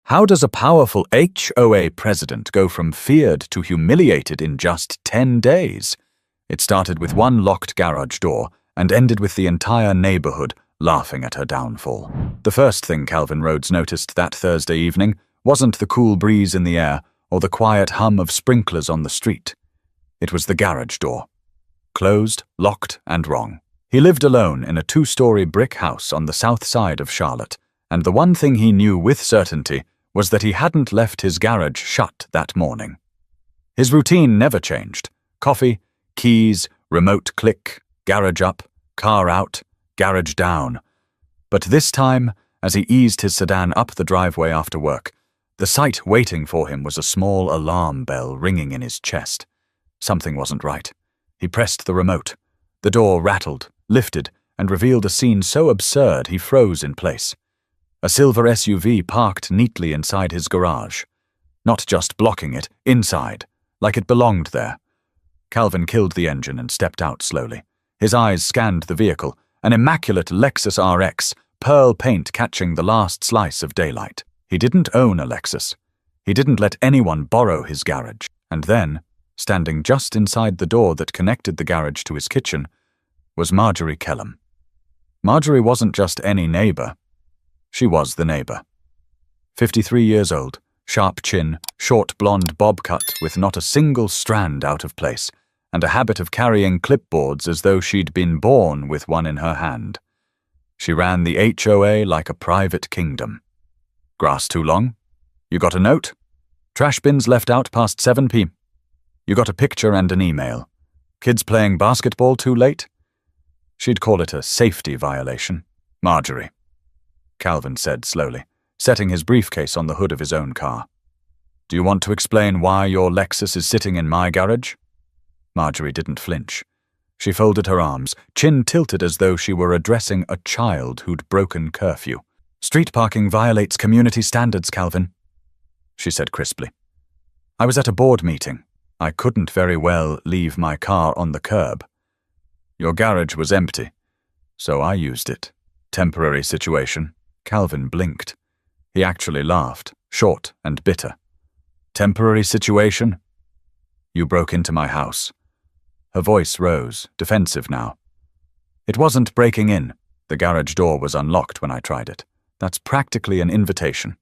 How does a powerful HOA president go from feared to humiliated in just 10 days? It started with one locked garage door and ended with the entire neighborhood laughing at her downfall. The first thing Calvin Rhodes noticed that Thursday evening wasn't the cool breeze in the air or the quiet hum of sprinklers on the street. It was the garage door. Closed, locked, and wrong. He lived alone in a 2-story brick house on the south side of Charlotte, and the one thing he knew with certainty was that he hadn't left his garage shut that morning. His routine never changed. Coffee, keys, remote click, garage up, car out, garage down. But this time, as he eased his sedan up the driveway after work, the sight waiting for him was a small alarm bell ringing in his chest. Something wasn't right. He pressed the remote. The door rattled, lifted, and revealed a scene so absurd he froze in place. A silver SUV parked neatly inside his garage. Not just blocking it, inside, like it belonged there. Calvin killed the engine and stepped out slowly. His eyes scanned the vehicle, an immaculate Lexus RX, pearl paint catching the last slice of daylight. He didn't own a Lexus. He didn't let anyone borrow his garage. And then, standing just inside the door that connected the garage to his kitchen, was Marjorie Kellum. Marjorie wasn't just any neighbor. She was the neighbor. 53 years old, sharp chin, short blonde bob cut with not a single strand out of place, and a habit of carrying clipboards as though she'd been born with one in her hand. She ran the HOA like a private kingdom. Grass too long? You got a note? Trash bins left out past 7 p.m. You got a picture and an email. Kids playing basketball too late? She'd call it a safety violation. Marjorie, Calvin said slowly, setting his briefcase on the hood of his own car. Do you want to explain why your Lexus is sitting in my garage? Marjorie didn't flinch. She folded her arms, chin tilted as though she were addressing a child who'd broken curfew. Street parking violates community standards, Calvin, she said crisply. I was at a board meeting. I couldn't very well leave my car on the curb. Your garage was empty, so I used it. Temporary situation. Calvin blinked. He actually laughed, short and bitter. Temporary situation? You broke into my house. Her voice rose, defensive now. It wasn't breaking in. The garage door was unlocked when I tried it. That's practically an invitation.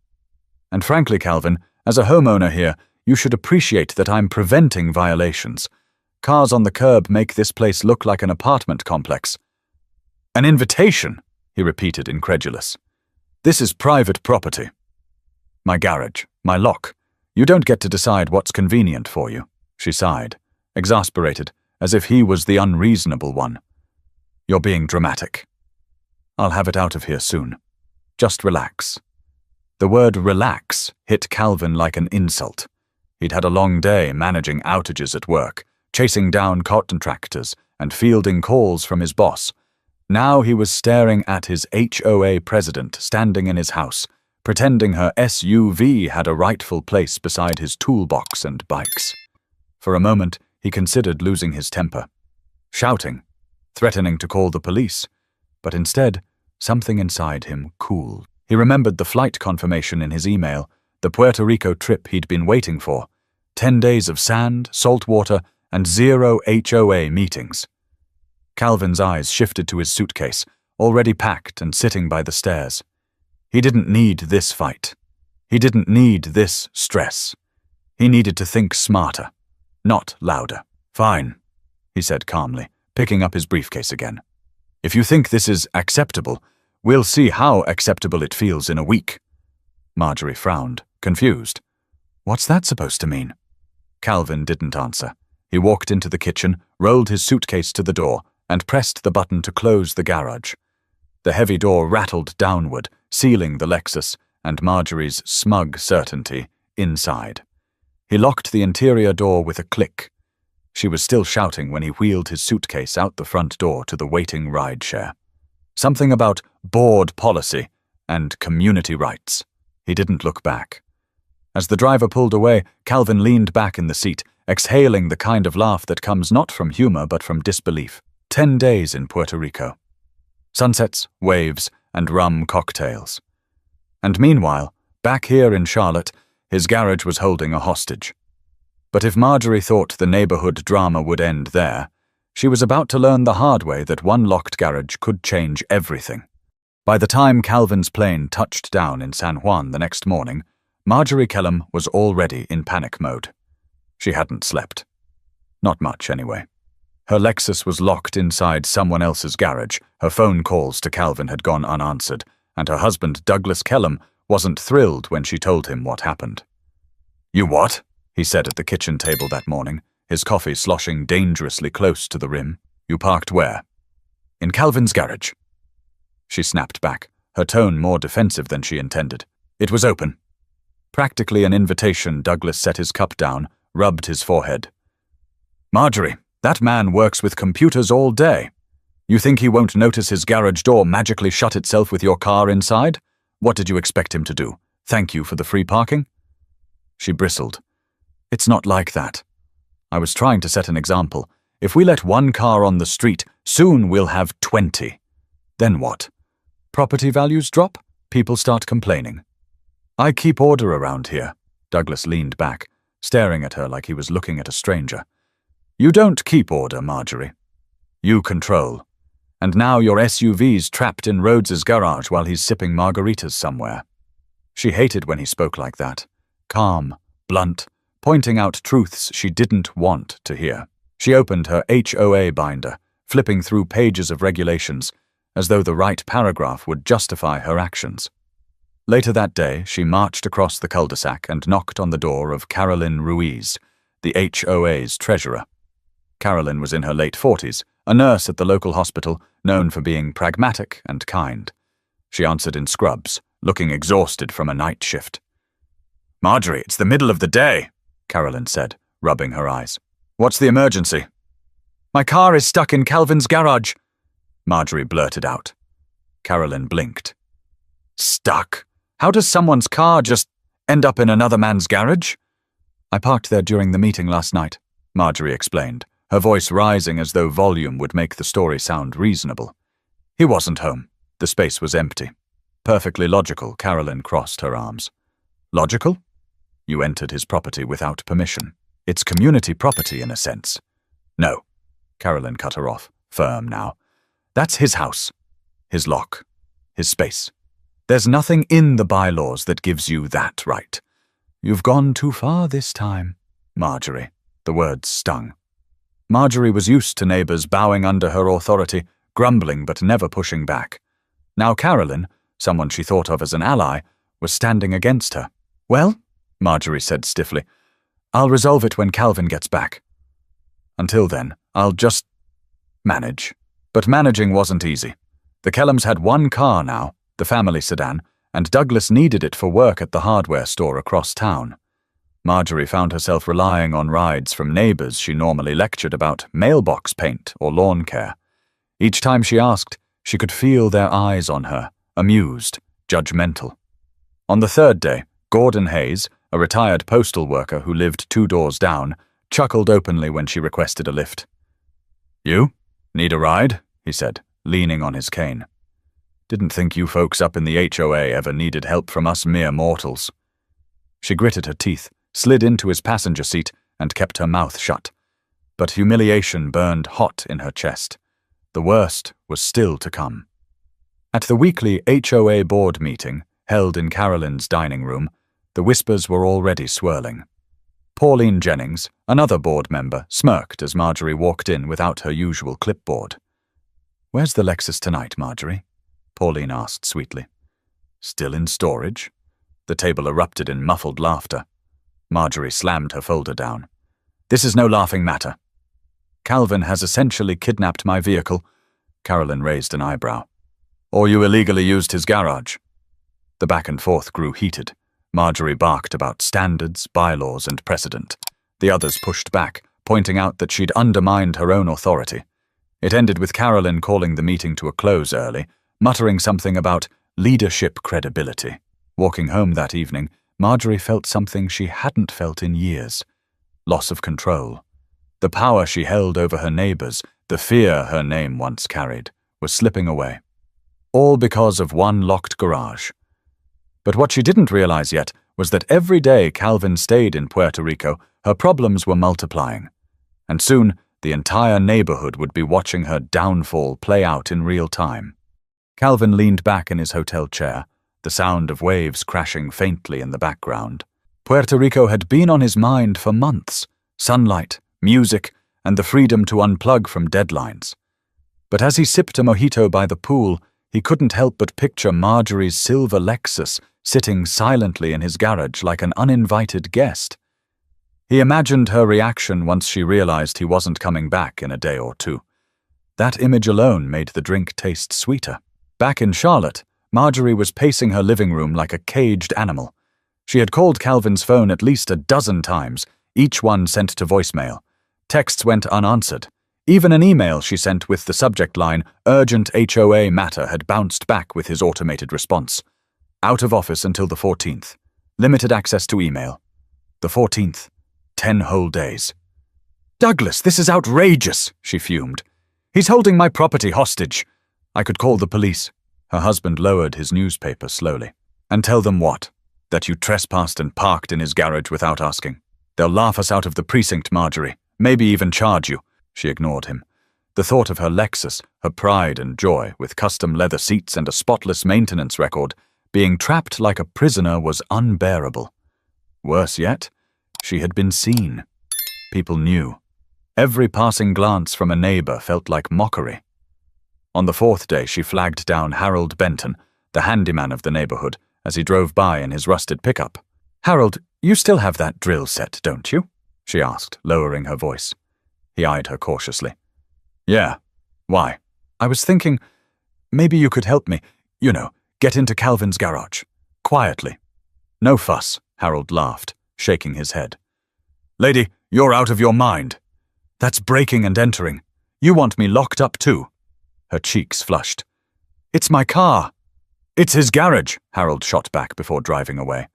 And frankly, Calvin, as a homeowner here, you should appreciate that I'm preventing violations. Cars on the curb make this place look like an apartment complex. An invitation, he repeated, incredulous. This is private property. My garage, my lock. You don't get to decide what's convenient for you, she sighed, exasperated, as if he was the unreasonable one. You're being dramatic. I'll have it out of here soon. Just relax. The word relax hit Calvin like an insult. He'd had a long day managing outages at work, chasing down contractors and fielding calls from his boss. Now he was staring at his HOA president standing in his house, pretending her SUV had a rightful place beside his toolbox and bikes. For a moment, he considered losing his temper, shouting, threatening to call the police, but instead, something inside him cooled. He remembered the flight confirmation in his email, the Puerto Rico trip he'd been waiting for. 10 days of sand, salt water, and 0 HOA meetings. Calvin's eyes shifted to his suitcase, already packed and sitting by the stairs. He didn't need this fight. He didn't need this stress. He needed to think smarter, not louder. Fine, he said calmly, picking up his briefcase again. If you think this is acceptable, we'll see how acceptable it feels in a week. Marjorie frowned, confused. What's that supposed to mean? Calvin didn't answer. He walked into the kitchen, rolled his suitcase to the door, and pressed the button to close the garage. The heavy door rattled downward, sealing the Lexus and Marjorie's smug certainty inside. He locked the interior door with a click. She was still shouting when he wheeled his suitcase out the front door to the waiting rideshare. Something about board policy and community rights. He didn't look back. As the driver pulled away, Calvin leaned back in the seat, exhaling the kind of laugh that comes not from humor but from disbelief. 10 days in Puerto Rico. Sunsets, waves, and rum cocktails. And meanwhile, Back here in Charlotte, his garage was holding a hostage. But if Marjorie thought the neighborhood drama would end there, she was about to learn the hard way that one locked garage could change everything. By the time Calvin's plane touched down in San Juan the next morning, Marjorie Kellum was already in panic mode. She hadn't slept. Not much, anyway. Her Lexus was locked inside someone else's garage, her phone calls to Calvin had gone unanswered, and her husband, Douglas Kellum, wasn't thrilled when she told him what happened. "You what?" he said at the kitchen table that morning, his coffee sloshing dangerously close to the rim. "You parked where?" "In Calvin's garage." She snapped back, her tone more defensive than she intended. "It was open." Practically an invitation, Douglas set his cup down, rubbed his forehead. "Marjorie, that man works with computers all day. You think he won't notice his garage door magically shut itself with your car inside? What did you expect him to do? Thank you for the free parking?" She bristled. "It's not like that. I was trying to set an example. If we let one car on the street, soon we'll have 20. Then what? Property values drop? People start complaining. I keep order around here." Douglas leaned back, staring at her like he was looking at a stranger. "You don't keep order, Marjorie. You control. And now your SUV's trapped in Rhodes's garage while he's sipping margaritas somewhere." She hated when he spoke like that. Calm, blunt, pointing out truths she didn't want to hear. She opened her HOA binder, flipping through pages of regulations, as though the right paragraph would justify her actions. Later that day, she marched across the cul-de-sac and knocked on the door of Calvin Rhodes, the HOA's treasurer. Calvin was in her late 40s, a nurse at the local hospital, known for being pragmatic and kind. She answered in scrubs, looking exhausted from a night shift. "Marjorie, it's the middle of the day," Calvin said, rubbing her eyes. "What's the emergency?" "My car is stuck in Calvin's garage," Marjorie blurted out. Calvin blinked. "Stuck? How does someone's car just end up in another man's garage?" "I parked there during the meeting last night," Marjorie explained, her voice rising as though volume would make the story sound reasonable. "He wasn't home. The space was empty." Perfectly logical, Calvin crossed her arms. "Logical? You entered his property without permission. It's community property in a sense." "No," Calvin cut her off, firm now. "That's his house, his lock, his space. There's nothing in the bylaws that gives you that right. You've gone too far this time, Marjorie." The words stung. Marjorie was used to neighbors bowing under her authority, grumbling but never pushing back. Now Calvin, someone she thought of as an ally, was standing against her. "Well," Marjorie said stiffly, "I'll resolve it when Calvin gets back. Until then, I'll just manage." But managing wasn't easy. The Kellums had one car now, the family sedan, and Douglas needed it for work at the hardware store across town. Marjorie found herself relying on rides from neighbors she normally lectured about mailbox paint or lawn care. Each time she asked, she could feel their eyes on her, amused, judgmental. On the third day, Gordon Hayes, a retired postal worker who lived 2 doors down, chuckled openly when she requested a lift. "You? Need a ride?" he said, leaning on his cane. "Didn't think you folks up in the HOA ever needed help from us mere mortals." She gritted her teeth, slid into his passenger seat, and kept her mouth shut. But humiliation burned hot in her chest. The worst was still to come. At the weekly HOA board meeting, held in Carolyn's dining room, the whispers were already swirling. Pauline Jennings, another board member, smirked as Marjorie walked in without her usual clipboard. "Where's the Lexus tonight, Marjorie?" Pauline asked sweetly. "Still in storage?" The table erupted in muffled laughter. Marjorie slammed her folder down. "This is no laughing matter. Calvin has essentially kidnapped my vehicle." Calvin raised an eyebrow. "Or you illegally used his garage." The back and forth grew heated. Marjorie barked about standards, bylaws, and precedent. The others pushed back, pointing out that she'd undermined her own authority. It ended with Calvin calling the meeting to a close early, muttering something about leadership credibility. Walking home that evening, Marjorie felt something she hadn't felt in years. Loss of control. The power she held over her neighbors, the fear her name once carried, was slipping away. All because of one locked garage. But what she didn't realize yet was that every day Calvin stayed in Puerto Rico, her problems were multiplying. And soon, the entire neighborhood would be watching her downfall play out in real time. Calvin leaned back in his hotel chair, the sound of waves crashing faintly in the background. Puerto Rico had been on his mind for months. Sunlight, music, and the freedom to unplug from deadlines. But as he sipped a mojito by the pool, he couldn't help but picture Marjorie's silver Lexus sitting silently in his garage like an uninvited guest. He imagined her reaction once she realized he wasn't coming back in a day or two. That image alone made the drink taste sweeter. Back in Charlotte, Marjorie was pacing her living room like a caged animal. She had called Calvin's phone at least a dozen times, each one sent to voicemail. Texts went unanswered. Even an email she sent with the subject line, "Urgent HOA matter," had bounced back with his automated response. Out of office until the 14th. Limited access to email. The 14th. 10 whole days. "Douglas, this is outrageous," she fumed. "He's holding my property hostage. I could call the police." Her husband lowered his newspaper slowly. "And tell them what? That you trespassed and parked in his garage without asking. They'll laugh us out of the precinct, Marjorie. Maybe even charge you." She ignored him. The thought of her Lexus, her pride and joy, with custom leather seats and a spotless maintenance record, being trapped like a prisoner was unbearable. Worse yet, she had been seen. People knew. Every passing glance from a neighbor felt like mockery. On the 4th day, she flagged down Harold Benton, the handyman of the neighborhood, as he drove by in his rusted pickup. "Harold, you still have that drill set, don't you?" she asked, lowering her voice. He eyed her cautiously. "Yeah. Why?" "I was thinking, maybe you could help me, get into Calvin's garage. Quietly." "No fuss," Harold laughed, shaking his head. "Lady, you're out of your mind. That's breaking and entering. You want me locked up too?" Her cheeks flushed. "It's my car." "It's his garage," Harold shot back before driving away.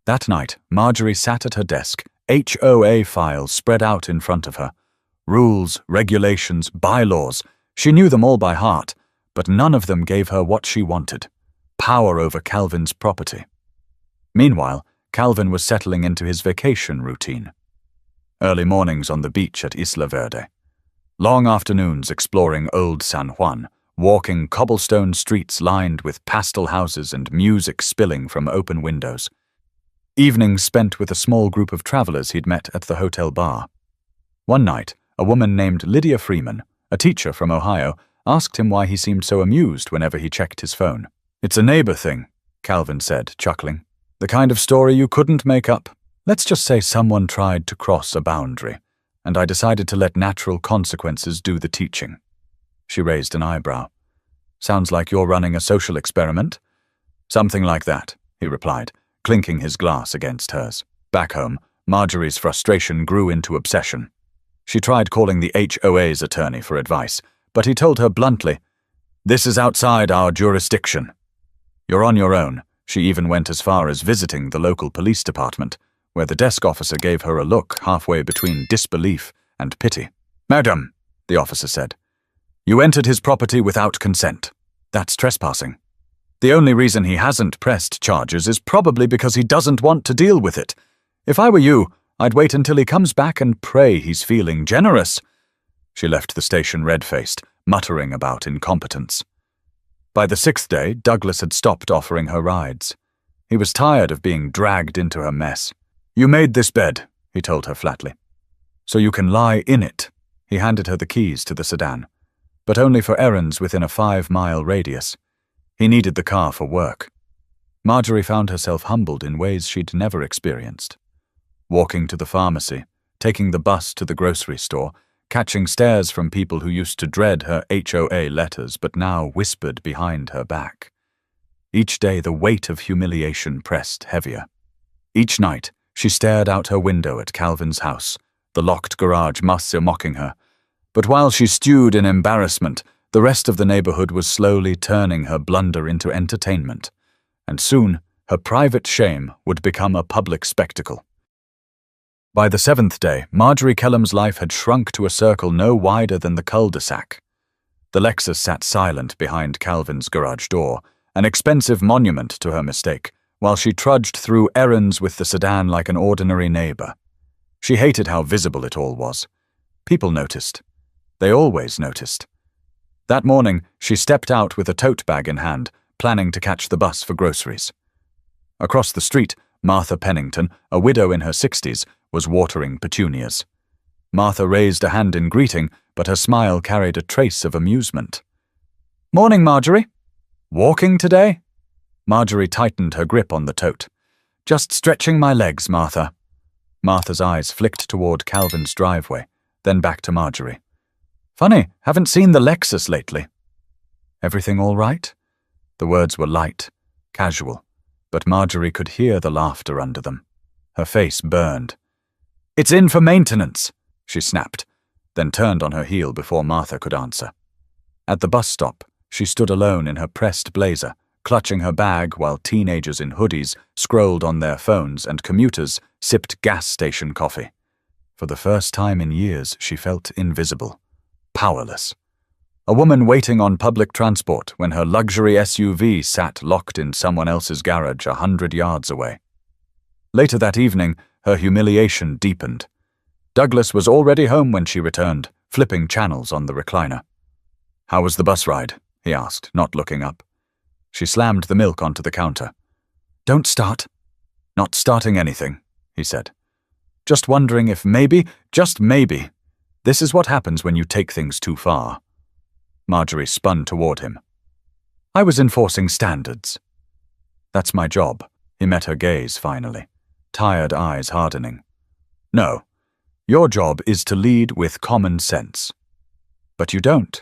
That night, Marjorie sat at her desk, HOA files spread out in front of her. Rules, regulations, bylaws. She knew them all by heart, but none of them gave her what she wanted: power over Calvin's property. Meanwhile, Calvin was settling into his vacation routine. Early mornings on the beach at Isla Verde. Long afternoons exploring Old San Juan, walking cobblestone streets lined with pastel houses and music spilling from open windows. Evenings spent with a small group of travelers he'd met at the hotel bar. One night, a woman named Lydia Freeman, a teacher from Ohio, asked him why he seemed so amused whenever he checked his phone. "It's a neighbor thing," Calvin said, chuckling. "The kind of story you couldn't make up. Let's just say someone tried to cross a boundary, and I decided to let natural consequences do the teaching." She raised an eyebrow. "Sounds like you're running a social experiment." "Something like that," he replied, clinking his glass against hers. Back home, Marjorie's frustration grew into obsession. She tried calling the HOA's attorney for advice, but he told her bluntly, "This is outside our jurisdiction. You're on your own." She even went as far as visiting the local police department, where the desk officer gave her a look halfway between disbelief and pity. "Madam," the officer said, "you entered his property without consent. That's trespassing. The only reason he hasn't pressed charges is probably because he doesn't want to deal with it. If I were you, I'd wait until he comes back and pray he's feeling generous." She left the station red-faced, muttering about incompetence. By the 6th day, Douglas had stopped offering her rides. He was tired of being dragged into her mess. "You made this bed," he told her flatly, "so you can lie in it." He handed her the keys to the sedan, but only for errands within a 5-mile radius. He needed the car for work. Marjorie found herself humbled in ways she'd never experienced. Walking to the pharmacy, taking the bus to the grocery store, catching stares from people who used to dread her HOA letters but now whispered behind her back. Each day the weight of humiliation pressed heavier. Each night she stared out her window at Calvin's house, the locked garage mocking her. But while she stewed in embarrassment, the rest of the neighborhood was slowly turning her blunder into entertainment, and soon her private shame would become a public spectacle. By the 7th day, Marjorie Kellum's life had shrunk to a circle no wider than the cul-de-sac. The Lexus sat silent behind Calvin's garage door, an expensive monument to her mistake, while she trudged through errands with the sedan like an ordinary neighbor. She hated how visible it all was. People noticed. They always noticed. That morning, she stepped out with a tote bag in hand, planning to catch the bus for groceries. Across the street, Martha Pennington, a widow in her 60s, was watering petunias. Martha raised a hand in greeting, but her smile carried a trace of amusement. "Morning, Marjorie. Walking today?" Marjorie tightened her grip on the tote. "Just stretching my legs, Martha." Martha's eyes flicked toward Calvin's driveway, then back to Marjorie. "Funny, haven't seen the Lexus lately." "Everything all right?" The words were light, casual, but Marjorie could hear the laughter under them. Her face burned. "It's in for maintenance," she snapped, then turned on her heel before Martha could answer. At the bus stop, she stood alone in her pressed blazer, clutching her bag while teenagers in hoodies scrolled on their phones and commuters sipped gas station coffee. For the first time in years, she felt invisible, powerless. A woman waiting on public transport when her luxury SUV sat locked in someone else's garage 100 yards away. Later that evening, her humiliation deepened. Douglas was already home when she returned, flipping channels on the recliner. "How was the bus ride?" he asked, not looking up. She slammed the milk onto the counter. "Don't start." "Not starting anything," he said. "Just wondering if maybe, just maybe, this is what happens when you take things too far." Marjorie spun toward him. "I was enforcing standards." "That's my job." He met her gaze finally, tired eyes hardening. "No, your job is to lead with common sense. But you don't.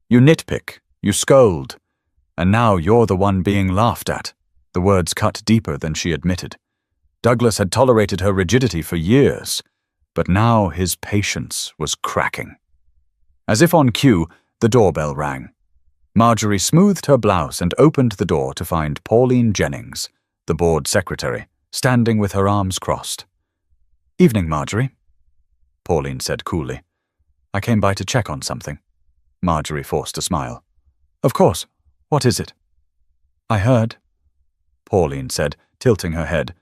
You nitpick, you scold, and now you're the one being laughed at." The words cut deeper than she admitted. Douglas had tolerated her rigidity for years, but now his patience was cracking. As if on cue, the doorbell rang. Marjorie smoothed her blouse and opened the door to find Pauline Jennings, the board secretary, standing with her arms crossed. "Evening, Marjorie," Pauline said coolly. "I came by to check on something." Marjorie forced a smile. "Of course. What is it?" "I heard," Pauline said, tilting her head,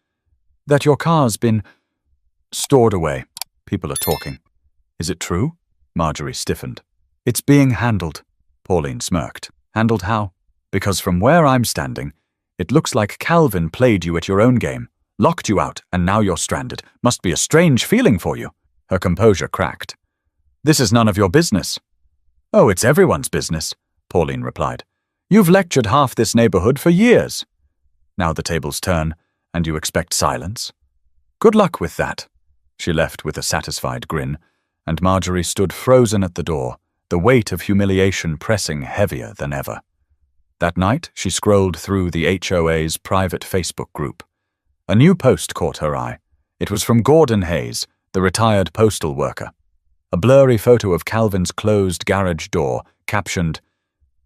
"that your car's been stored away. People are talking." "Is it true?" Marjorie stiffened. "It's being handled," Pauline smirked. "Handled how?" "Because from where I'm standing, it looks like Calvin played you at your own game, locked you out, and now you're stranded. Must be a strange feeling for you." Her composure cracked. "This is none of your business." "Oh, it's everyone's business," Pauline replied. "You've lectured half this neighborhood for years. Now the tables turn, and you expect silence. Good luck with that." She left with a satisfied grin, and Marjorie stood frozen at the door, the weight of humiliation pressing heavier than ever. That night, she scrolled through the HOA's private Facebook group. A new post caught her eye. It was from Gordon Hayes, the retired postal worker. A blurry photo of Calvin's closed garage door, captioned,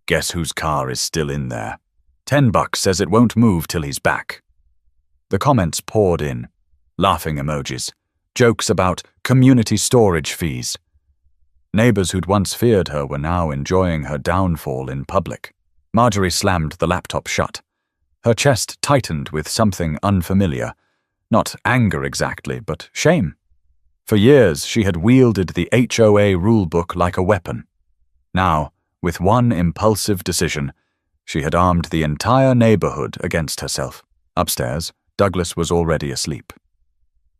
"Guess whose car is still in there? $10 says it won't move till he's back." The comments poured in. Laughing emojis. Jokes about community storage fees. Neighbors who'd once feared her were now enjoying her downfall in public. Marjorie slammed the laptop shut. Her chest tightened with something unfamiliar. Not anger exactly, but shame. For years, she had wielded the HOA rulebook like a weapon. Now, with one impulsive decision, she had armed the entire neighborhood against herself. Upstairs, Douglas was already asleep.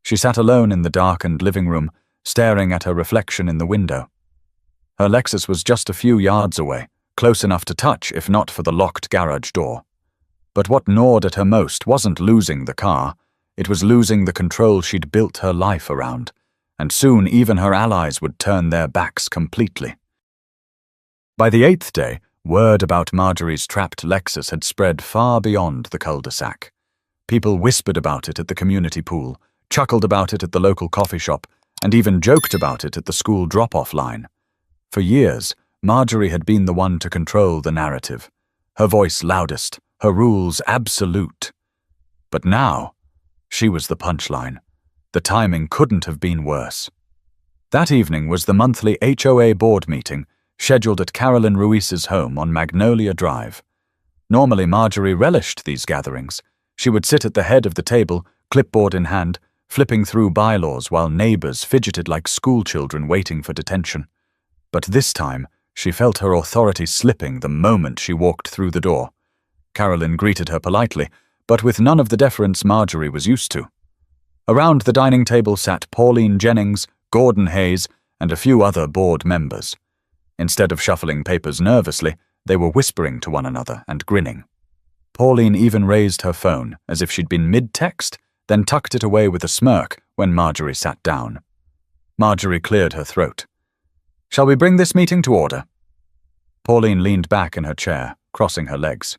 She sat alone in the darkened living room, staring at her reflection in the window. Her Lexus was just a few yards away, close enough to touch if not for the locked garage door. But what gnawed at her most wasn't losing the car, it was losing the control she'd built her life around, and soon even her allies would turn their backs completely. By the 8th day, word about Marjorie's trapped Lexus had spread far beyond the cul-de-sac. People whispered about it at the community pool, chuckled about it at the local coffee shop, and even joked about it at the school drop-off line. For years, Marjorie had been the one to control the narrative, her voice loudest, her rules absolute. But now, she was the punchline. The timing couldn't have been worse. That evening was the monthly HOA board meeting, scheduled at Carolyn Ruiz's home on Magnolia Drive. Normally, Marjorie relished these gatherings. She would sit at the head of the table, clipboard in hand, flipping through bylaws while neighbors fidgeted like schoolchildren waiting for detention. But this time, she felt her authority slipping the moment she walked through the door. Carolyn greeted her politely, but with none of the deference Marjorie was used to. Around the dining table sat Pauline Jennings, Gordon Hayes, and a few other board members. Instead of shuffling papers nervously, they were whispering to one another and grinning. Pauline even raised her phone as if she'd been mid-text, then tucked it away with a smirk when Marjorie sat down. Marjorie cleared her throat. "Shall we bring this meeting to order?" Pauline leaned back in her chair, crossing her legs.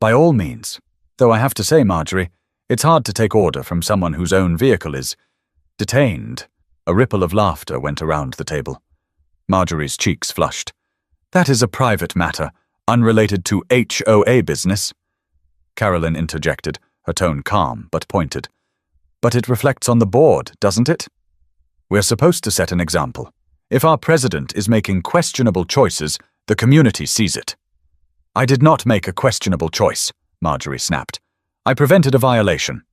"By all means. Though I have to say, Marjorie, it's hard to take order from someone whose own vehicle is detained." A ripple of laughter went around the table. Marjorie's cheeks flushed. "That is a private matter, unrelated to HOA business." Carolyn interjected, her tone calm but pointed. "But it reflects on the board, doesn't it? We're supposed to set an example. If our president is making questionable choices, the community sees it." "I did not make a questionable choice," Marjorie snapped. "I prevented a violation."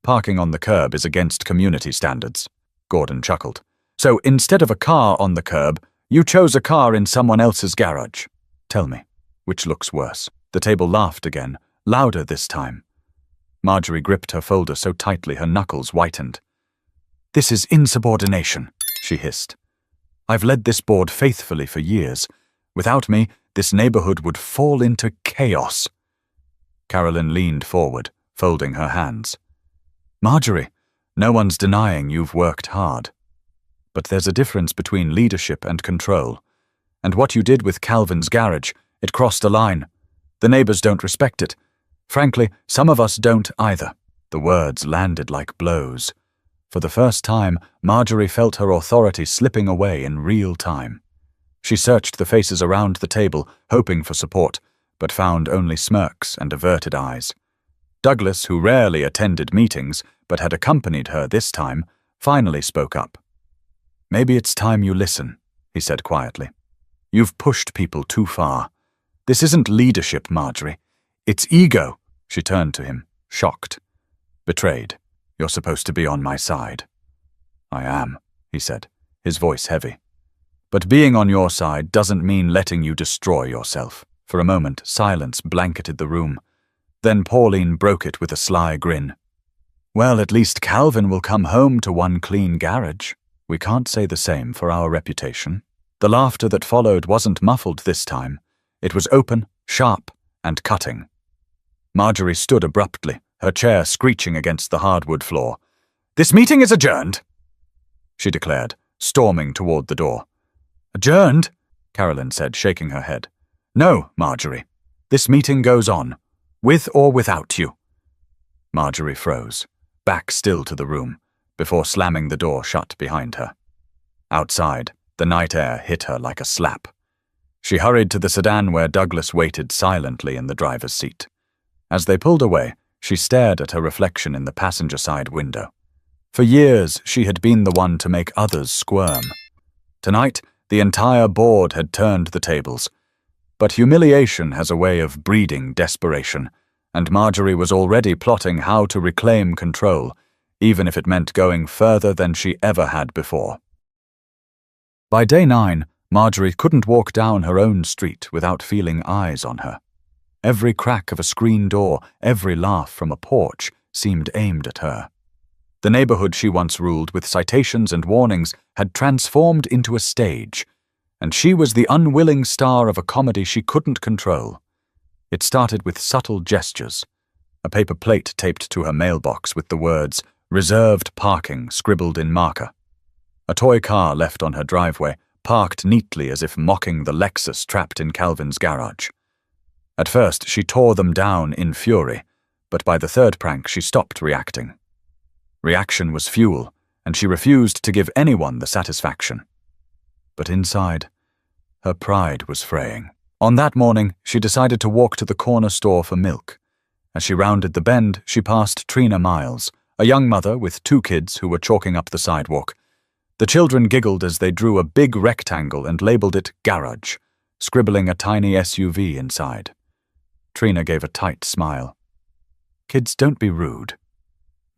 "Parking on the curb is against community standards," Gordon chuckled. "So instead of a car on the curb, you chose a car in someone else's garage. Tell me, which looks worse?" The table laughed again, louder this time. Marjorie gripped her folder so tightly her knuckles whitened. "This is insubordination," she hissed. "I've led this board faithfully for years. Without me, this neighborhood would fall into chaos." Carolyn leaned forward, folding her hands. "Marjorie, no one's denying you've worked hard. But there's a difference between leadership and control. And what you did with Calvin's garage, it crossed a line. The neighbors don't respect it. Frankly, some of us don't either." The words landed like blows. For the first time, Marjorie felt her authority slipping away in real time. She searched the faces around the table, hoping for support, but found only smirks and averted eyes. Douglas, who rarely attended meetings, but had accompanied her this time, finally spoke up. "Maybe it's time you listen," he said quietly. "You've pushed people too far. This isn't leadership, Marjorie. It's ego." She turned to him, shocked. "Betrayed. You're supposed to be on my side." "I am," he said, his voice heavy. "But being on your side doesn't mean letting you destroy yourself." For a moment, silence blanketed the room. Then Pauline broke it with a sly grin. "Well, at least Calvin will come home to one clean garage. We can't say the same for our reputation." The laughter that followed wasn't muffled this time. It was open, sharp, and cutting. Marjorie stood abruptly, her chair screeching against the hardwood floor. "This meeting is adjourned," she declared, storming toward the door. "Adjourned?" Carolyn said, shaking her head. "No, Marjorie. This meeting goes on, with or without you." Marjorie froze, back still to the room, before slamming the door shut behind her. Outside, the night air hit her like a slap. She hurried to the sedan where Douglas waited silently in the driver's seat. As they pulled away, she stared at her reflection in the passenger side window. For years, she had been the one to make others squirm. Tonight, the entire board had turned the tables. But humiliation has a way of breeding desperation, and Marjorie was already plotting how to reclaim control, even if it meant going further than she ever had before. By day 9, Marjorie couldn't walk down her own street without feeling eyes on her. Every crack of a screen door, every laugh from a porch seemed aimed at her. The neighborhood she once ruled with citations and warnings had transformed into a stage, and she was the unwilling star of a comedy she couldn't control. It started with subtle gestures. A paper plate taped to her mailbox with the words, "Reserved parking," scribbled in marker. A toy car left on her driveway, parked neatly as if mocking the Lexus trapped in Calvin's garage. At first, she tore them down in fury, but by the third prank, she stopped reacting. Reaction was fuel, and she refused to give anyone the satisfaction. But inside, her pride was fraying. On that morning, she decided to walk to the corner store for milk. As she rounded the bend, she passed Trina Miles, a young mother with 2 kids who were chalking up the sidewalk. The children giggled as they drew a big rectangle and labeled it garage, scribbling a tiny SUV inside. Trina gave a tight smile. Kids, don't be rude.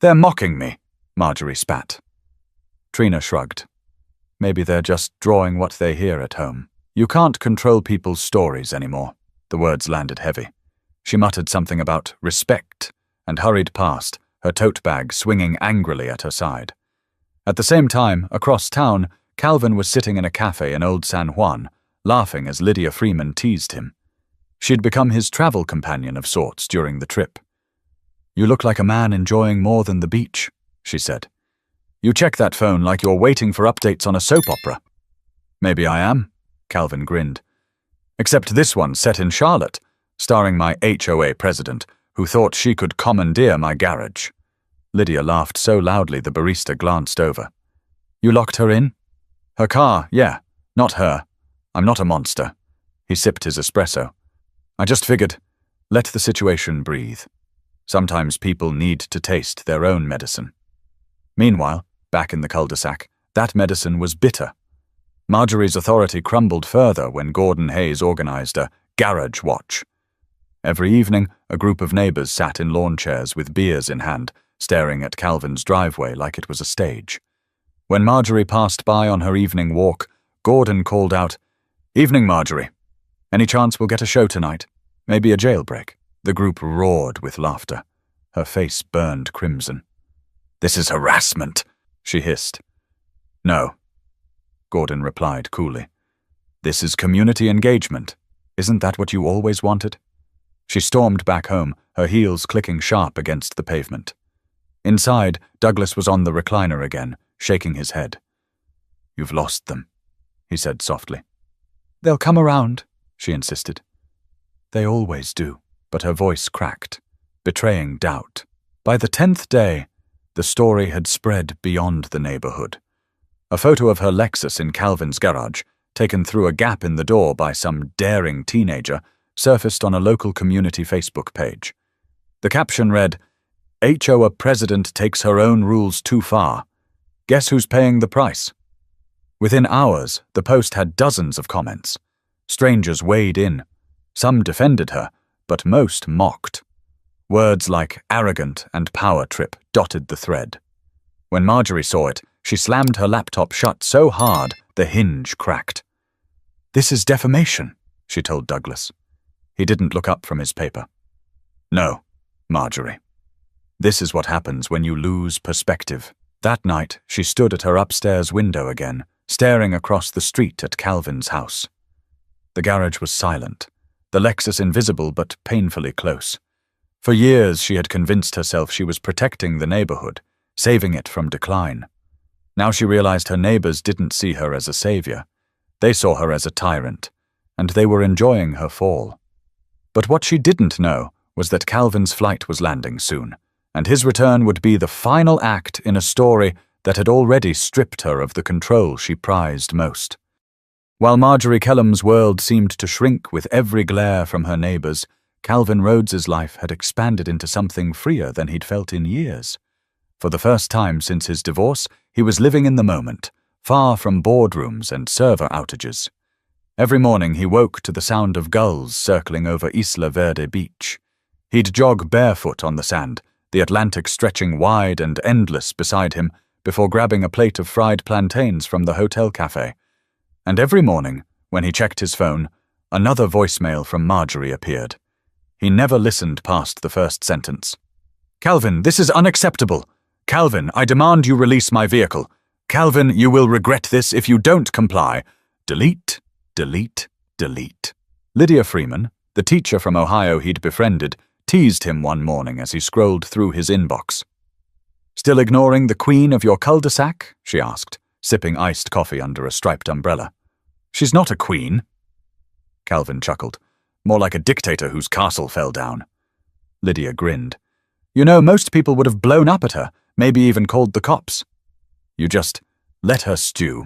They're mocking me, Marjorie spat. Trina shrugged. Maybe they're just drawing what they hear at home. You can't control people's stories anymore. The words landed heavy. She muttered something about respect and hurried past, her tote bag swinging angrily at her side. At the same time, across town, Calvin was sitting in a cafe in Old San Juan, laughing as Lydia Freeman teased him. She'd become his travel companion of sorts during the trip. You look like a man enjoying more than the beach, she said. You check that phone like you're waiting for updates on a soap opera. Maybe I am, Calvin grinned. Except this one set in Charlotte, starring my HOA president, who thought she could commandeer my garage. Lydia laughed so loudly the barista glanced over. You locked her in? Her car, yeah, not her. I'm not a monster. He sipped his espresso. I just figured, let the situation breathe. Sometimes people need to taste their own medicine. Meanwhile, back in the cul-de-sac, that medicine was bitter. Marjorie's authority crumbled further when Gordon Hayes organized a garage watch. Every evening, a group of neighbors sat in lawn chairs with beers in hand, staring at Calvin's driveway like it was a stage. When Marjorie passed by on her evening walk, Gordon called out, "Evening, Marjorie. Any chance we'll get a show tonight? Maybe a jailbreak?" The group roared with laughter. Her face burned crimson. "This is harassment," she hissed. "No," Gordon replied coolly. "This is community engagement. Isn't that what you always wanted?" She stormed back home, her heels clicking sharp against the pavement. Inside, Douglas was on the recliner again, shaking his head. "You've lost them," he said softly. "They'll come around," she insisted. "They always do," but her voice cracked, betraying doubt. By the 10th day, the story had spread beyond the neighborhood. A photo of her Lexus in Calvin's garage, taken through a gap in the door by some daring teenager, surfaced on a local community Facebook page. The caption read, "HOA president takes her own rules too far. Guess who's paying the price?" Within hours, the post had dozens of comments. Strangers weighed in. Some defended her, but most mocked. Words like arrogant and power trip dotted the thread. When Marjorie saw it, she slammed her laptop shut so hard the hinge cracked. "This is defamation," she told Douglas. He didn't look up from his paper. "No, Marjorie. This is what happens when you lose perspective." That night, she stood at her upstairs window again, staring across the street at Calvin's house. The garage was silent, the Lexus invisible but painfully close. For years she had convinced herself she was protecting the neighborhood, saving it from decline. Now she realized her neighbors didn't see her as a savior. They saw her as a tyrant, and they were enjoying her fall. But what she didn't know was that Calvin's flight was landing soon, and his return would be the final act in a story that had already stripped her of the control she prized most. While Marjorie Kellum's world seemed to shrink with every glare from her neighbors, Calvin Rhodes's life had expanded into something freer than he'd felt in years. For the first time since his divorce, he was living in the moment, far from boardrooms and server outages. Every morning he woke to the sound of gulls circling over Isla Verde Beach. He'd jog barefoot on the sand, the Atlantic stretching wide and endless beside him, before grabbing a plate of fried plantains from the hotel cafe. And every morning, when he checked his phone, another voicemail from Marjorie appeared. He never listened past the first sentence. "Calvin, this is unacceptable. Calvin, I demand you release my vehicle. Calvin, you will regret this if you don't comply. Delete, delete, delete." Lydia Freeman, the teacher from Ohio he'd befriended, teased him one morning as he scrolled through his inbox. "Still ignoring the queen of your cul-de-sac?" she asked, sipping iced coffee under a striped umbrella. "She's not a queen." Calvin chuckled. "More like a dictator whose castle fell down." Lydia grinned. "You know, most people would have blown up at her, maybe even called the cops." "You just let her stew."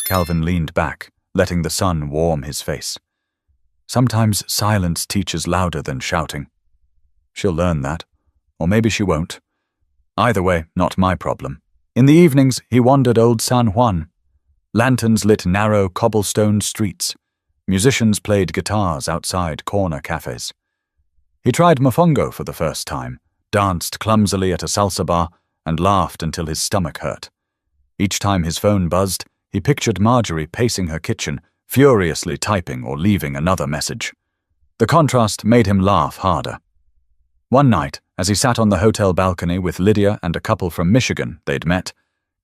Calvin leaned back, letting the sun warm his face. "Sometimes silence teaches louder than shouting. She'll learn that, or maybe she won't. Either way, not my problem." In the evenings, he wandered Old San Juan. Lanterns lit narrow cobblestone streets. Musicians played guitars outside corner cafes. He tried mofongo for the first time, danced clumsily at a salsa bar, and laughed until his stomach hurt. Each time his phone buzzed, he pictured Marjorie pacing her kitchen, furiously typing or leaving another message. The contrast made him laugh harder. One night, as he sat on the hotel balcony with Lydia and a couple from Michigan they'd met,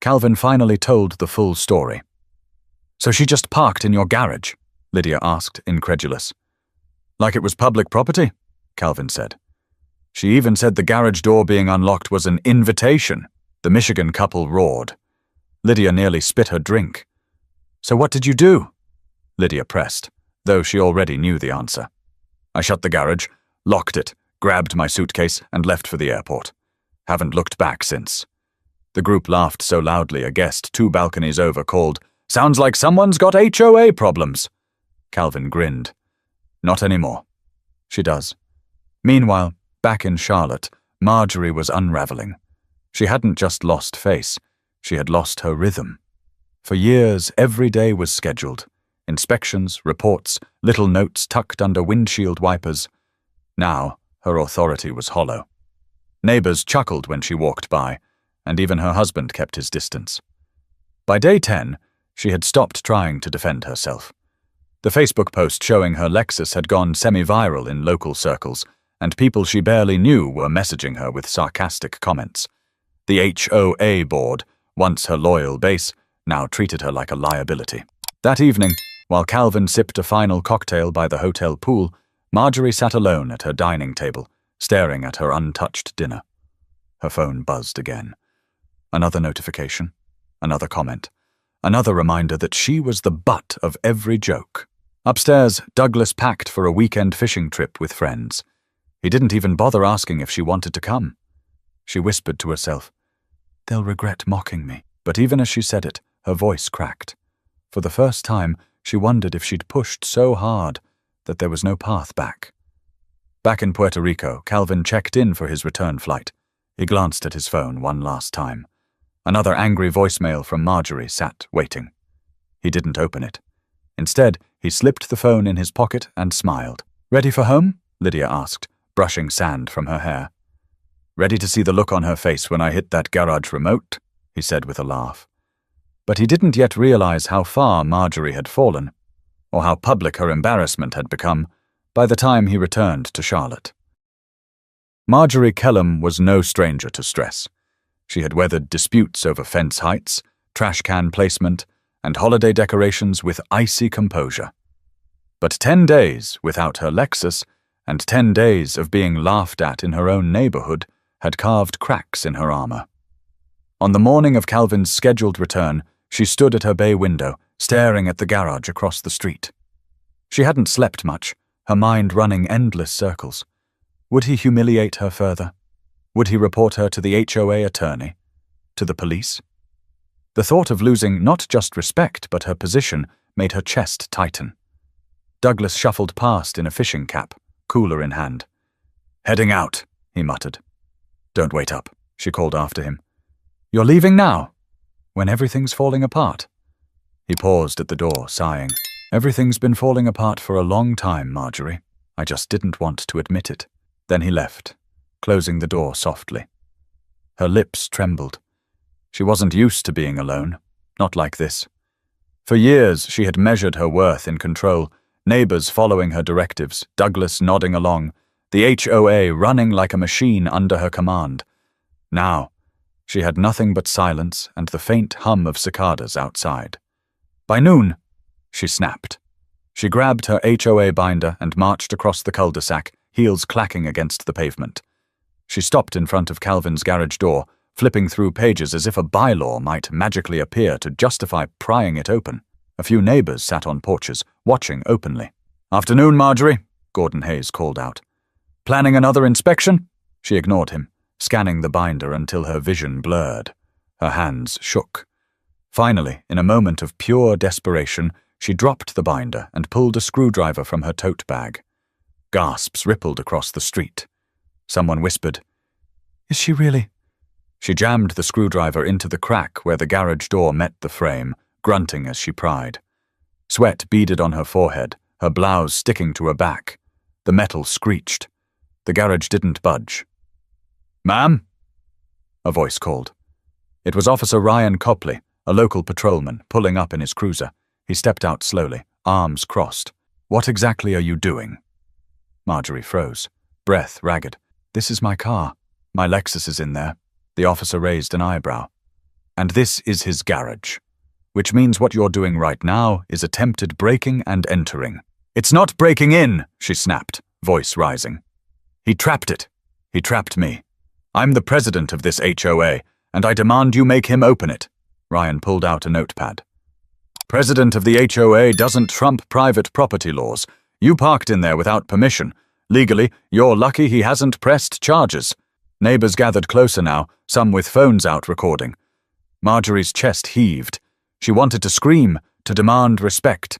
Calvin finally told the full story. "So she just parked in your garage?" Lydia asked, incredulous. "Like it was public property," Calvin said. "She even said the garage door being unlocked was an invitation," the Michigan couple roared. Lydia nearly spit her drink. "So what did you do?" Lydia pressed, though she already knew the answer. "I shut the garage, locked it, grabbed my suitcase, and left for the airport. Haven't looked back since." The group laughed so loudly a guest 2 balconies over called, "Sounds like someone's got HOA problems." Calvin grinned. "Not anymore." "She does." Meanwhile, back in Charlotte, Marjorie was unraveling. She hadn't just lost face, she had lost her rhythm. For years, every day was scheduled. Inspections, reports, little notes tucked under windshield wipers. Now, her authority was hollow. Neighbors chuckled when she walked by, and even her husband kept his distance. By day 10, she had stopped trying to defend herself. The Facebook post showing her Lexus had gone semi-viral in local circles, and people she barely knew were messaging her with sarcastic comments. The HOA board, once her loyal base, now treated her like a liability. That evening, while Calvin sipped a final cocktail by the hotel pool, Marjorie sat alone at her dining table, staring at her untouched dinner. Her phone buzzed again. Another notification, another comment, another reminder that she was the butt of every joke. Upstairs, Douglas packed for a weekend fishing trip with friends. He didn't even bother asking if she wanted to come. She whispered to herself, "They'll regret mocking me." But even as she said it, her voice cracked. For the first time, she wondered if she'd pushed so hard that there was no path back. Back in Puerto Rico, Calvin checked in for his return flight. He glanced at his phone one last time. Another angry voicemail from Marjorie sat waiting. He didn't open it. Instead, he slipped the phone in his pocket and smiled. "Ready for home?" Lydia asked, brushing sand from her hair. "Ready to see the look on her face when I hit that garage remote?" he said with a laugh. But he didn't yet realize how far Marjorie had fallen, or how public her embarrassment had become, by the time he returned to Charlotte. Marjorie Kellum was no stranger to stress. She had weathered disputes over fence heights, trash can placement, and holiday decorations with icy composure. But 10 days without her Lexus, and 10 days of being laughed at in her own neighborhood, had carved cracks in her armor. On the morning of Calvin's scheduled return, she stood at her bay window, staring at the garage across the street. She hadn't slept much, her mind running endless circles. Would he humiliate her further? Would he report her to the HOA attorney? To the police? The thought of losing not just respect but her position made her chest tighten. Douglas shuffled past in a fishing cap, cooler in hand. "Heading out," he muttered. "Don't wait up," she called after him. "You're leaving now? When everything's falling apart?" He paused at the door, sighing. "Everything's been falling apart for a long time, Marjorie. I just didn't want to admit it." Then he left, closing the door softly. Her lips trembled. She wasn't used to being alone, not like this. For years she had measured her worth in control, neighbors following her directives, Douglas nodding along, the HOA running like a machine under her command. Now, she had nothing but silence and the faint hum of cicadas outside. By noon, she snapped. She grabbed her HOA binder and marched across the cul-de-sac, heels clacking against the pavement. She stopped in front of Calvin's garage door, flipping through pages as if a bylaw might magically appear to justify prying it open. A few neighbors sat on porches, watching openly. "Afternoon, Marjorie," Gordon Hayes called out. "Planning another inspection?" She ignored him, scanning the binder until her vision blurred. Her hands shook. Finally, in a moment of pure desperation, she dropped the binder and pulled a screwdriver from her tote bag. Gasps rippled across the street. Someone whispered, "Is she really?" She jammed the screwdriver into the crack where the garage door met the frame, grunting as she pried. Sweat beaded on her forehead, her blouse sticking to her back. The metal screeched. The garage didn't budge. Ma'am? A voice called. It was Officer Ryan Copley, a local patrolman, pulling up in his cruiser. He stepped out slowly, arms crossed. What exactly are you doing? Marjorie froze, breath ragged. This is my car. My Lexus is in there. The officer raised an eyebrow. And this is his garage. Which means what you're doing right now is attempted breaking and entering. It's not breaking in, she snapped, voice rising. He trapped it. He trapped me. I'm the president of this HOA, and I demand you make him open it. Ryan pulled out a notepad. President of the HOA doesn't trump private property laws. You parked in there without permission. Legally, you're lucky he hasn't pressed charges. Neighbors gathered closer now, some with phones out recording. Marjorie's chest heaved. She wanted to scream, to demand respect.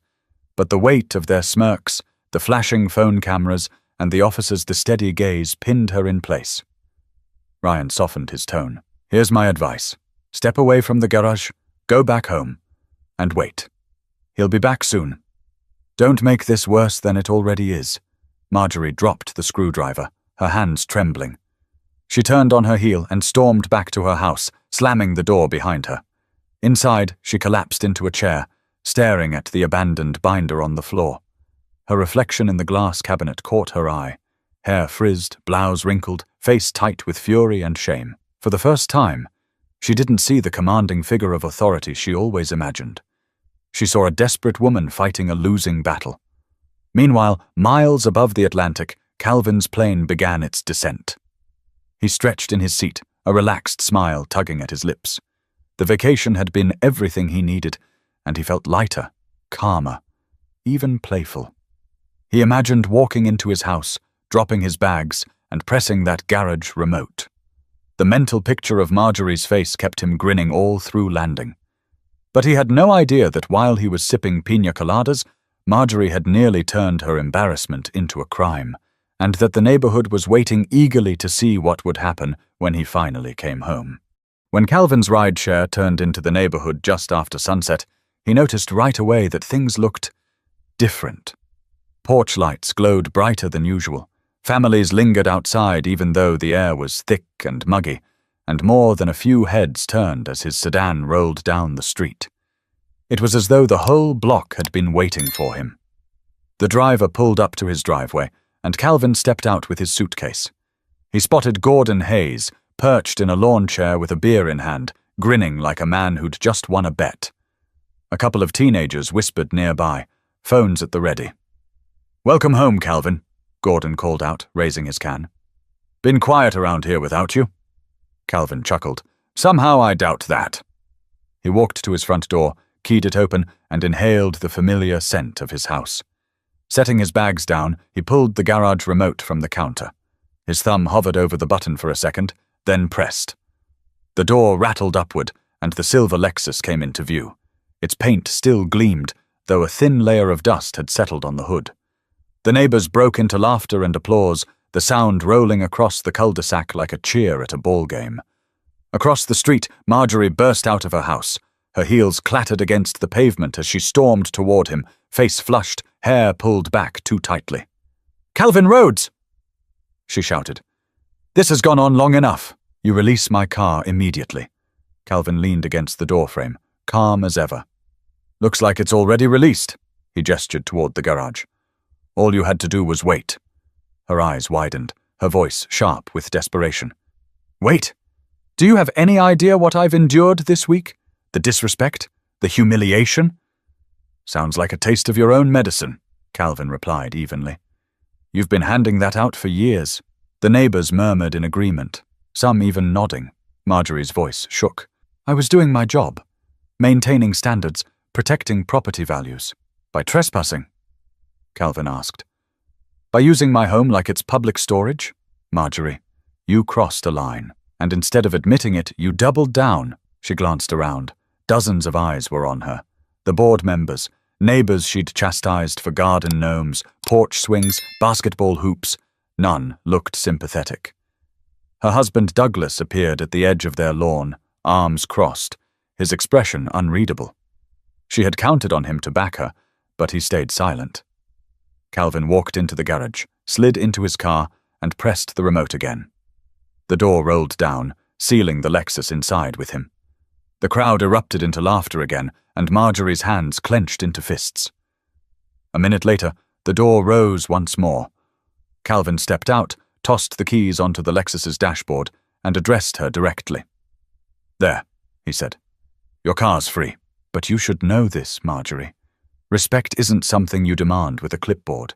But the weight of their smirks, the flashing phone cameras, and the officer's steady gaze pinned her in place. Ryan softened his tone. Here's my advice. Step away from the garage, go back home, and wait. He'll be back soon. Don't make this worse than it already is. Marjorie dropped the screwdriver, her hands trembling. She turned on her heel and stormed back to her house, slamming the door behind her. Inside, she collapsed into a chair, staring at the abandoned binder on the floor. Her reflection in the glass cabinet caught her eye. Hair frizzed, blouse wrinkled, face tight with fury and shame. For the first time, she didn't see the commanding figure of authority she always imagined. She saw a desperate woman fighting a losing battle. Meanwhile, miles above the Atlantic, Calvin's plane began its descent. He stretched in his seat, a relaxed smile tugging at his lips. The vacation had been everything he needed, and he felt lighter, calmer, even playful. He imagined walking into his house, dropping his bags, and pressing that garage remote. The mental picture of Marjorie's face kept him grinning all through landing. But he had no idea that while he was sipping piña coladas, Marjorie had nearly turned her embarrassment into a crime, and that the neighborhood was waiting eagerly to see what would happen when he finally came home. When Calvin's rideshare turned into the neighborhood just after sunset, he noticed right away that things looked different. Porch lights glowed brighter than usual. Families lingered outside even though the air was thick and muggy, and more than a few heads turned as his sedan rolled down the street. It was as though the whole block had been waiting for him. The driver pulled up to his driveway, and Calvin stepped out with his suitcase. He spotted Gordon Hayes, perched in a lawn chair with a beer in hand, grinning like a man who'd just won a bet. A couple of teenagers whispered nearby, phones at the ready. "Welcome home, Calvin," Gordon called out, raising his can. "Been quiet around here without you?" Calvin chuckled. "Somehow I doubt that." He walked to his front door, keyed it open, and inhaled the familiar scent of his house. Setting his bags down, he pulled the garage remote from the counter. His thumb hovered over the button for a second, then pressed. The door rattled upward, and the silver Lexus came into view. Its paint still gleamed, though a thin layer of dust had settled on the hood. The neighbors broke into laughter and applause, the sound rolling across the cul-de-sac like a cheer at a ball game. Across the street, Marjorie burst out of her house. Her heels clattered against the pavement as she stormed toward him, face flushed, hair pulled back too tightly. "Calvin Rhodes!" she shouted. "This has gone on long enough. You release my car immediately." Calvin leaned against the doorframe, calm as ever. "Looks like it's already released." He gestured toward the garage. "All you had to do was wait." Her eyes widened, her voice sharp with desperation. "Wait? Do you have any idea what I've endured this week? The disrespect? The humiliation?" "Sounds like a taste of your own medicine," Calvin replied evenly. "You've been handing that out for years." The neighbors murmured in agreement, some even nodding. Marjorie's voice shook. "I was doing my job, maintaining standards, protecting property values. By trespassing?" Calvin asked. "By using my home like it's public storage? Marjorie, you crossed a line, and instead of admitting it, you doubled down." She glanced around. Dozens of eyes were on her. The board members, neighbors she'd chastised for garden gnomes, porch swings, basketball hoops. None looked sympathetic. Her husband Douglas appeared at the edge of their lawn, arms crossed, his expression unreadable. She had counted on him to back her, but he stayed silent. Calvin walked into the garage, slid into his car, and pressed the remote again. The door rolled down, sealing the Lexus inside with him. The crowd erupted into laughter again, and Marjorie's hands clenched into fists. A minute later, the door rose once more. Calvin stepped out, tossed the keys onto the Lexus's dashboard, and addressed her directly. "There," he said. "Your car's free. But you should know this, Marjorie. Respect isn't something you demand with a clipboard.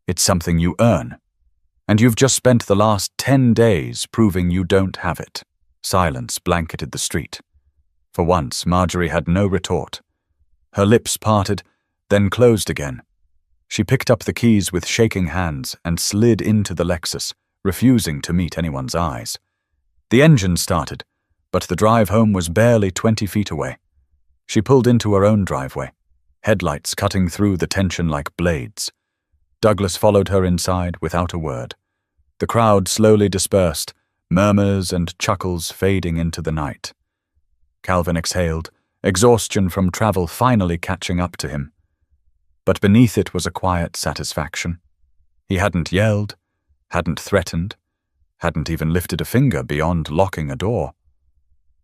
It's something you earn. And you've just spent the last 10 days proving you don't have it." Silence blanketed the street. For once, Marjorie had no retort. Her lips parted, then closed again. She picked up the keys with shaking hands and slid into the Lexus, refusing to meet anyone's eyes. The engine started, but the drive home was barely 20 feet away. She pulled into her own driveway, headlights cutting through the tension like blades. Douglas followed her inside without a word. The crowd slowly dispersed, murmurs and chuckles fading into the night. Calvin exhaled, exhaustion from travel finally catching up to him. But beneath it was a quiet satisfaction. He hadn't yelled, hadn't threatened, hadn't even lifted a finger beyond locking a door.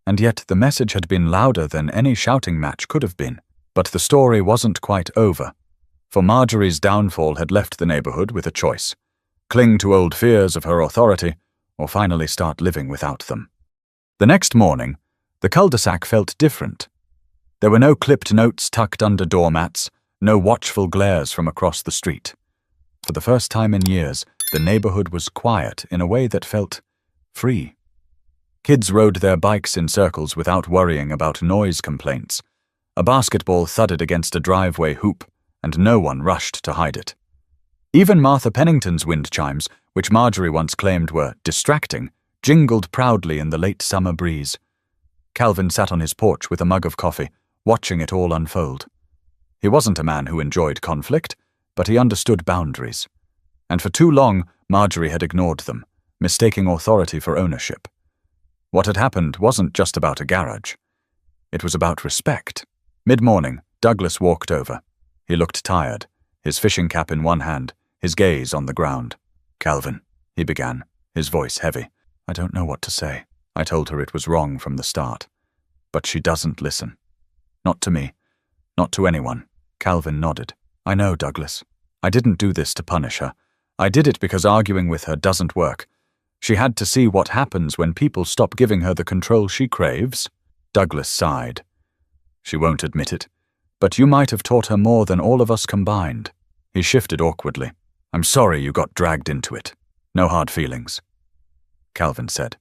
And yet the message had been louder than any shouting match could have been. But the story wasn't quite over, for Marjorie's downfall had left the neighborhood with a choice: cling to old fears of her authority, or finally start living without them. The next morning, the cul-de-sac felt different. There were no clipped notes tucked under doormats, no watchful glares from across the street. For the first time in years, the neighborhood was quiet in a way that felt free. Kids rode their bikes in circles without worrying about noise complaints. A basketball thudded against a driveway hoop, and no one rushed to hide it. Even Martha Pennington's wind chimes, which Marjorie once claimed were distracting, jingled proudly in the late summer breeze. Calvin sat on his porch with a mug of coffee, watching it all unfold. He wasn't a man who enjoyed conflict, but he understood boundaries. And for too long, Marjorie had ignored them, mistaking authority for ownership. What had happened wasn't just about a garage. It was about respect. Mid-morning, Douglas walked over. He looked tired, his fishing cap in one hand, his gaze on the ground. "Calvin," he began, his voice heavy. "I don't know what to say. I told her it was wrong from the start. But she doesn't listen. Not to me. Not to anyone." Calvin nodded. "I know, Douglas. I didn't do this to punish her. I did it because arguing with her doesn't work. She had to see what happens when people stop giving her the control she craves." Douglas sighed. "She won't admit it, but you might have taught her more than all of us combined." He shifted awkwardly. "I'm sorry you got dragged into it. No hard feelings," Calvin said.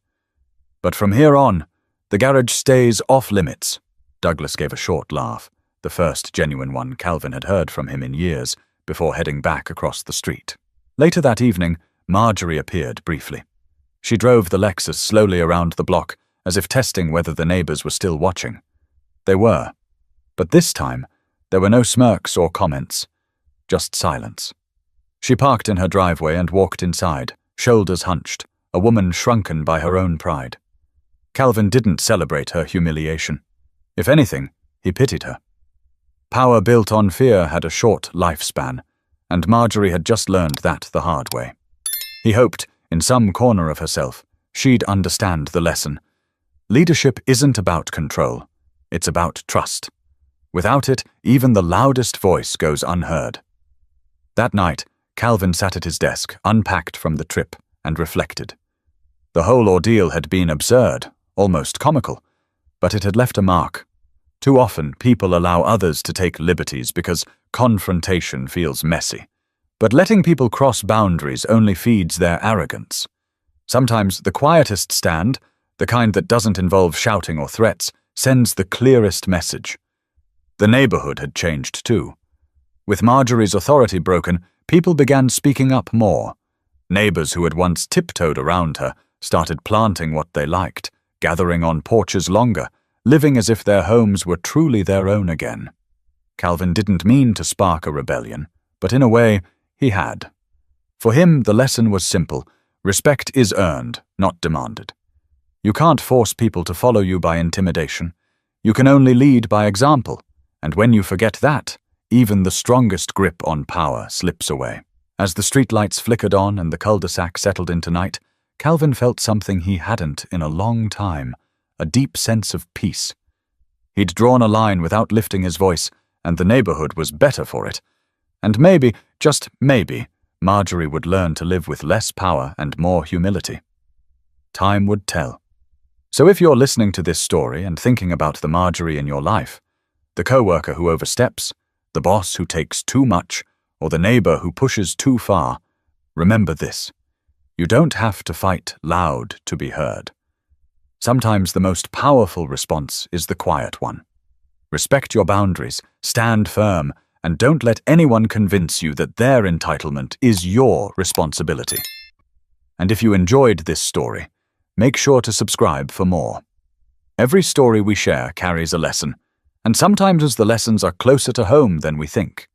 "But from here on, the garage stays off limits." Douglas gave a short laugh, the first genuine one Calvin had heard from him in years, before heading back across the street. Later that evening, Marjorie appeared briefly. She drove the Lexus slowly around the block, as if testing whether the neighbors were still watching. They were. But this time, there were no smirks or comments, just silence. She parked in her driveway and walked inside, shoulders hunched, a woman shrunken by her own pride. Calvin didn't celebrate her humiliation. If anything, he pitied her. Power built on fear had a short lifespan, and Marjorie had just learned that the hard way. He hoped, in some corner of herself, she'd understand the lesson. Leadership isn't about control. It's about trust. Without it, even the loudest voice goes unheard. That night, Calvin sat at his desk, unpacked from the trip, and reflected. The whole ordeal had been absurd, almost comical, but it had left a mark. Too often, people allow others to take liberties because confrontation feels messy. But letting people cross boundaries only feeds their arrogance. Sometimes the quietest stand, the kind that doesn't involve shouting or threats, sends the clearest message. The neighborhood had changed too. With Marjorie's authority broken, people began speaking up more. Neighbors who had once tiptoed around her started planting what they liked, gathering on porches longer, living as if their homes were truly their own again. Calvin didn't mean to spark a rebellion, but in a way, he had. For him, the lesson was simple. Respect is earned, not demanded. You can't force people to follow you by intimidation. You can only lead by example, and when you forget that, even the strongest grip on power slips away. As the streetlights flickered on and the cul-de-sac settled into night, Calvin felt something he hadn't in a long time, a deep sense of peace. He'd drawn a line without lifting his voice, and the neighborhood was better for it. And maybe, just maybe, Marjorie would learn to live with less power and more humility. Time would tell. So if you're listening to this story and thinking about the Marjorie in your life, the coworker who oversteps, the boss who takes too much, or the neighbor who pushes too far, remember this: you don't have to fight loud to be heard. Sometimes the most powerful response is the quiet one. Respect your boundaries, stand firm, and don't let anyone convince you that their entitlement is your responsibility. And if you enjoyed this story, make sure to subscribe for more. Every story we share carries a lesson, and sometimes the lessons are closer to home than we think.